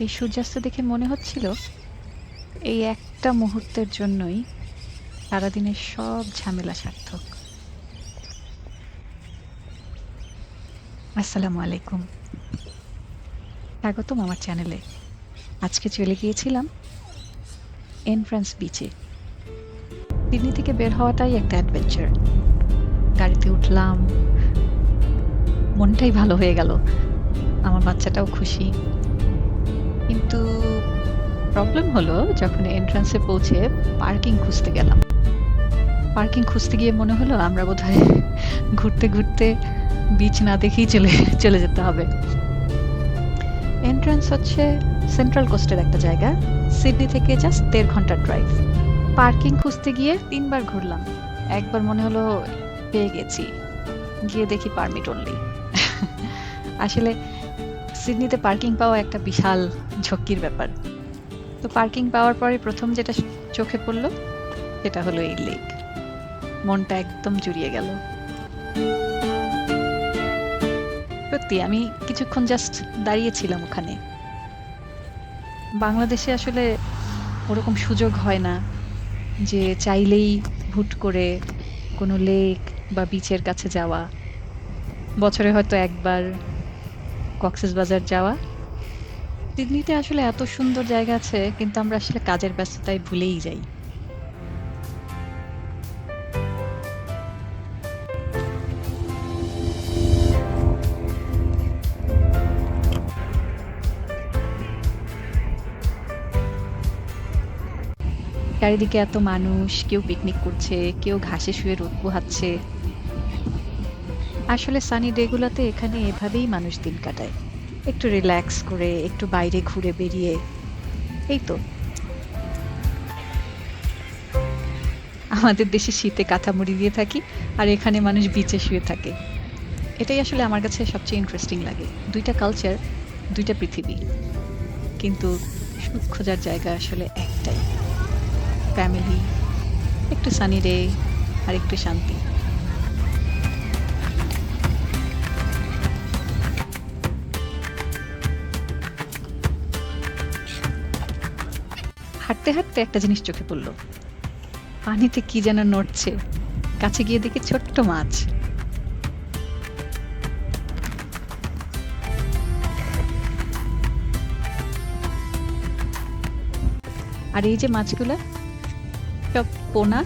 এই সূর্যাস্ত দেখে মনে হচ্ছিল এই একটা মুহূর্তের জন্যই সারাদিনের সব ঝামেলা সার্থক। আসসালামু আলাইকুম, স্বাগতম আমার চ্যানেলে। আজকে চলে গিয়েছিলাম এন ফ্রান্স বিচে। সিডনি থেকে বের হওয়াটাই একটা অ্যাডভেঞ্চার। গাড়িতে উঠলাম, মনটাই ভালো হয়ে গেল, আমার বাচ্চাটাও খুশি। কিন্তু প্রবলেম হলো যখন এন্ট্রান্সে পৌঁছে পার্কিং খুঁজতে গেলাম। পার্কিং খুঁজতে গিয়ে মনে হলো আমরা বোধহয় ঘুরতে ঘুরতে বিচ না দেখেই চলে যেতে হবে। এন্ট্রান্স হচ্ছে সেন্ট্রাল কোস্টের একটা জায়গা, সিডনি থেকে জাস্ট 1.5 ঘন্টার ড্রাইভ। পার্কিং খুঁজতে গিয়ে 3 বার ঘুরলাম। একবার মনে হলো পেয়ে গেছি, গিয়ে দেখি পারমিট অনলি। আসলে সিডনিতে পার্কিং পাওয়া একটা বিশাল ঝক্কির ব্যাপার। তো পার্কিং পাওয়ার পরে প্রথম যেটা চোখে পড়লো সেটা হলো এই লেক। মনটা একদম জুড়িয়ে গেল। সত্যি আমি কিছুক্ষণ জাস্ট দাঁড়িয়েছিলাম ওখানে। বাংলাদেশে আসলে ওরকম সুযোগ হয় না যে চাইলেই হুট করে কোনো লেক বা বিচের কাছে যাওয়া। বছরে হয়তো একবার কক্সবাজার যাওয়া। সিডনিতে আসলে এত সুন্দর জায়গা আছে, কিন্তু আমরা আসলে কাজের ব্যস্ততায় ভুলেই যাই। চারিদিকে এত মানুষ, কেউ পিকনিক করছে, কেউ ঘাসে শুয়ে রোদ পোহাচ্ছে। আসলে সানি ডে গুলাতে এখানে এভাবেই মানুষ দিন কাটায়, একটু রিল্যাক্স করে, একটু বাইরে ঘুরে বেরিয়ে। এই তো আমাদের দেশে শীতে কাঁথা মুড়ি দিয়ে থাকি, আর এখানে মানুষ বিচে শুয়ে থাকে। এটাই আসলে আমার কাছে সবচেয়ে ইন্টারেস্টিং লাগে। দুইটা কালচার, দুইটা পৃথিবী, কিন্তু সুখ খোঁজার জায়গা আসলে একটাই, ফ্যামিলি, একটু সানি ডে আর একটু শান্তি। হাঁটতে হাঁটতে একটা জিনিস চোখে পড়লো, পানিতে কি যেন নড়ছে। কাছে গিয়ে দেখি ছোট্ট মাছ। আর এই যে মাছগুলা সব পোনা,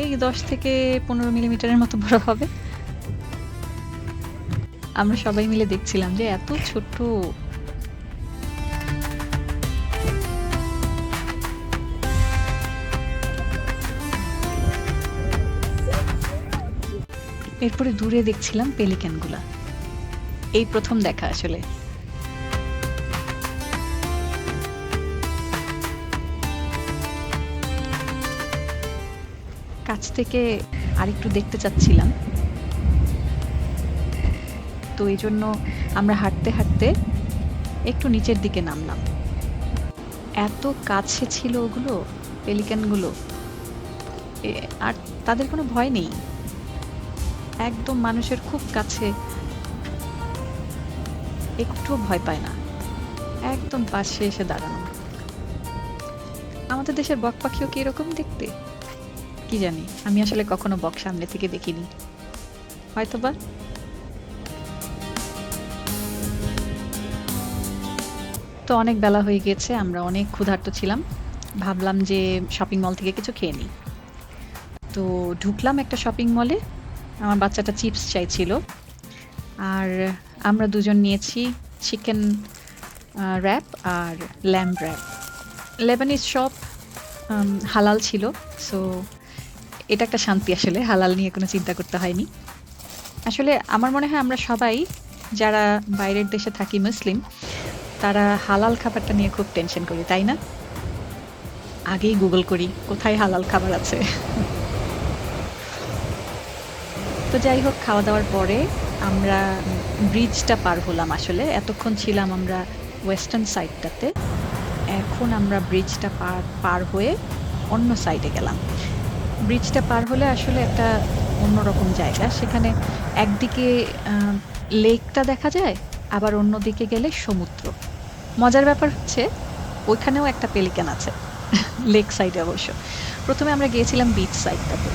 এই 10 থেকে 15 মিলিমিটারের মতো বড় হবে। আমরা সবাই মিলে দেখছিলাম যে এত ছোট। এরপরে দূরে দেখছিলাম পেলিক্যান গুলা। এই প্রথম দেখা আসলে। কাছ থেকে আরেকটু দেখতে চাচ্ছিলাম, তো এই জন্য আমরা হাঁটতে হাঁটতে একটু নিচের দিকে নামলাম। এত কাছে ছিল ওগুলো, পেলিক্যান গুলো। আর তাদের কোনো ভয় নেই, একদম মানুষের খুব কাছে, একটুও ভয় পায় না, একদম পাশে এসে দাঁড়ানো। আমাদের দেশের বক পাখিও কি এরকম দেখতে? কি জানি, আমি আসলে কখনো বক সামনে থেকে দেখিনি, হয়তোবা। তো অনেক বেলা হয়ে গেছে, আমরা অনেক ক্ষুধার্ত ছিলাম। ভাবলাম যে শপিং মল থেকে কিছু খেয়ে নিই। তো ঢুকলাম একটা শপিং মলে। আমার বাচ্চাটা চিপস চাইছিল, আর আমরা দুজন নিয়েছি চিকেন র্যাপ আর ল্যাম্ব র্যাপ। লেবানিজ শপ, হালাল ছিল। সো এটা একটা শান্তি, আসলে হালাল নিয়ে কোনো চিন্তা করতে হয়নি। আসলে আমার মনে হয় আমরা সবাই যারা বাইরের দেশে থাকি মুসলিম, তারা হালাল খাবারটা নিয়ে খুব টেনশন করি, তাই না? আগেই গুগল করি কোথায় হালাল খাবার আছে। তো যাই হোক, খাওয়া দাওয়ার পরে আমরা ব্রিজটা পার হলাম। আসলে এতক্ষণ ছিলাম আমরা ওয়েস্টার্ন সাইডটাতে, এখন আমরা ব্রিজটা পার হয়ে অন্য সাইডে গেলাম। ব্রিজটা পার হলে আসলে একটা অন্যরকম জায়গা। সেখানে একদিকে লেকটা দেখা যায়, আবার অন্যদিকে গেলে সমুদ্র। মজার ব্যাপার হচ্ছে ওইখানেও একটা পেলিক্যান আছে লেক সাইডে অবশ্য। প্রথমে আমরা গিয়েছিলাম বিচ সাইডটাতে,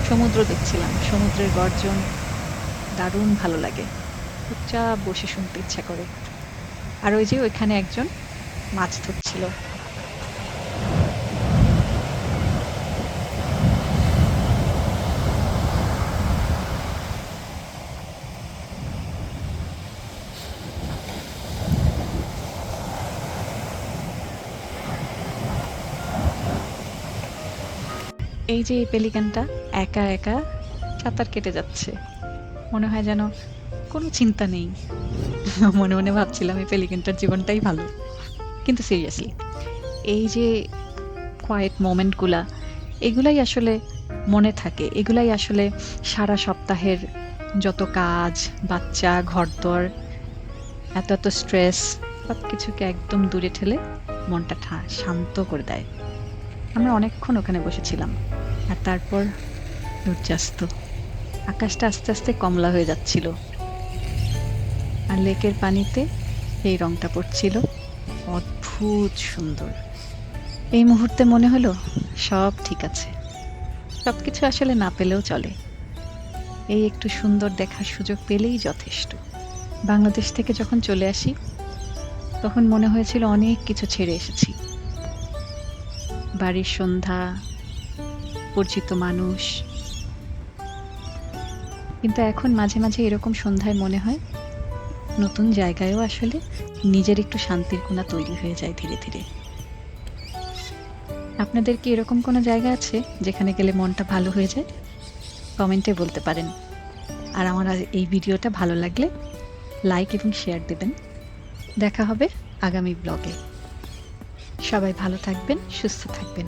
সমুদ্র দেখছিলাম, সমুদ্রের গর্জন দারুণ ভালো লাগে, চুপচাপ বসে শুনতে ইচ্ছা করে। আর ওই যে ওইখানে একজন মাছ ধরছিল। এই যে এই পেলিক্যানটা একা একা সাঁতার কেটে যাচ্ছে, মনে হয় যেন কোনো চিন্তা নেই। মনে মনে ভাবছিলাম এই পেলিক্যানটার জীবনটাই ভালো। কিন্তু সিরিয়াসলি এই যে কোয়েট মোমেন্টগুলা, এগুলাই আসলে মনে থাকে, এগুলাই আসলে সারা সপ্তাহের যত কাজ, বাচ্চা, ঘরদোর, এত এত স্ট্রেস সব কিছুকে একদম দূরে ঠেলে মনটা শান্ত করে দেয়। আমরা অনেকক্ষণ ওখানে বসেছিলাম। আর তারপর সূর্যাস্ত, আকাশটা আস্তে আস্তে কমলা হয়ে যাচ্ছিল, আর লেকের পানিতে এই রংটা পড়ছিল, অদ্ভুত সুন্দর। এই মুহূর্তে মনে হলো সব ঠিক আছে, সবকিছু আসলে না পেলেও চলে, এই একটু সুন্দর দেখার সুযোগ পেলেই যথেষ্ট। বাংলাদেশ থেকে যখন চলে আসি তখন মনে হয়েছিল অনেক কিছু ছেড়ে এসেছি, বাড়ির সন্ধ্যা, পরিচিত মানুষ। কিন্তু এখন মাঝে মাঝে এরকম সন্ধ্যায় মনে হয় নতুন জায়গায়ও আসলে নিজের একটু শান্তির কোণা তৈরি হয়ে যায় ধীরে ধীরে। আপনাদের কি এরকম কোনো জায়গা আছে যেখানে গেলে মনটা ভালো হয়ে যায়? কমেন্টে বলতে পারেন। আর আমার এই ভিডিওটা ভালো লাগলে লাইক এবং শেয়ার দেবেন। দেখা হবে আগামী ব্লগে। সবাই ভালো থাকবেন, সুস্থ থাকবেন।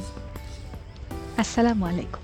আসসালামু আলাইকুম।